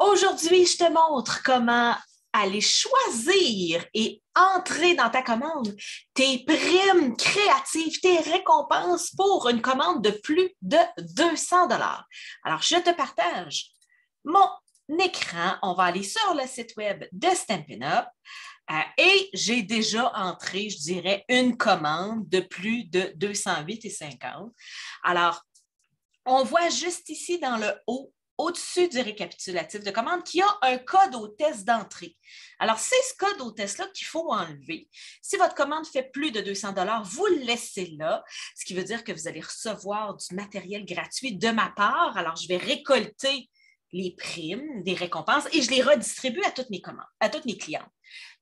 Aujourd'hui, je te montre comment aller choisir et entrer dans ta commande tes primes créatives, tes récompenses pour une commande de plus de 200 $. Alors, je te partage mon écran. On va aller sur le site web de Stampin' Up! Et j'ai déjà entré, je dirais, une commande de plus de 208,50 $. Alors, on voit juste ici dans le haut, au-dessus du récapitulatif de commande, qu'il y a un code hôtesse d'entrée. Alors, c'est ce code hôtesse-là qu'il faut enlever. Si votre commande fait plus de 200 $, vous le laissez là, ce qui veut dire que vous allez recevoir du matériel gratuit de ma part. Alors, je vais récolter les primes, des récompenses, et je les redistribue à toutes mes commandes, à toutes mes clientes.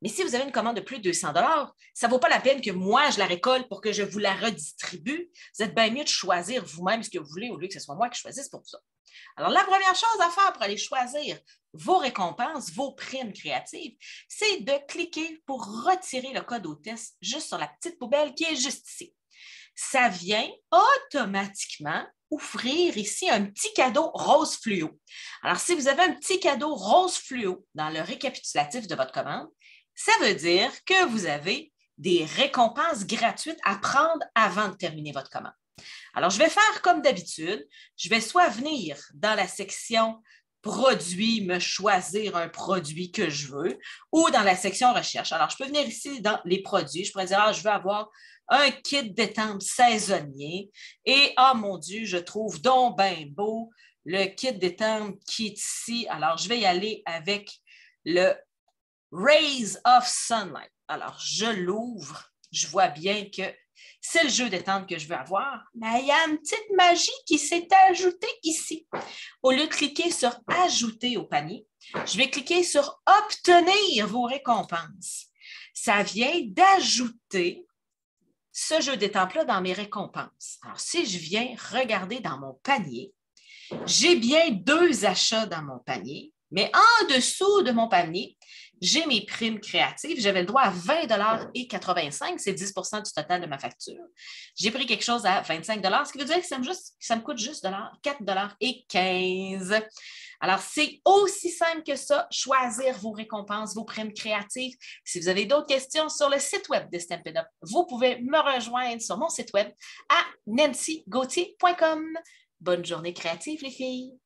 Mais si vous avez une commande de plus de 200 $, ça ne vaut pas la peine que moi, je la récolte pour que je vous la redistribue. Vous êtes bien mieux de choisir vous-même ce que vous voulez au lieu que ce soit moi qui choisisse pour vous. Alors, la première chose à faire pour aller choisir vos récompenses, vos primes créatives, c'est de cliquer pour retirer le code hôtesse juste sur la petite poubelle qui est juste ici. Ça vient automatiquement offrir ici un petit cadeau rose fluo. Alors, si vous avez un petit cadeau rose fluo dans le récapitulatif de votre commande, ça veut dire que vous avez des récompenses gratuites à prendre avant de terminer votre commande. Alors, je vais faire comme d'habitude. Je vais soit venir dans la section produits, me choisir un produit que je veux, ou dans la section recherche. Alors, je peux venir ici dans les produits. Je pourrais dire, je veux avoir un kit détente saisonnier. Et, mon Dieu, je trouve donc bien beau le kit détente qui est ici. Alors, je vais y aller avec le Rays of Sunlight. Alors, je l'ouvre. Je vois bien que c'est le jeu détente que je veux avoir, mais il y a une petite magie qui s'est ajoutée ici. Au lieu de cliquer sur « Ajouter au panier », je vais cliquer sur « Obtenir vos récompenses ». Ça vient d'ajouter ce jeu détente-là dans mes récompenses. Alors, si je viens regarder dans mon panier, j'ai bien 2 achats dans mon panier, mais en dessous de mon panier, j'ai mes primes créatives. J'avais le droit à 20,85 $, c'est 10 % du total de ma facture. J'ai pris quelque chose à 25 $, ce qui veut dire que ça me coûte juste 4,15 $. Alors, c'est aussi simple que ça, choisir vos récompenses, vos primes créatives. Si vous avez d'autres questions sur le site web de Stampin' Up!, vous pouvez me rejoindre sur mon site web à nancygauthier.com. Bonne journée créative, les filles!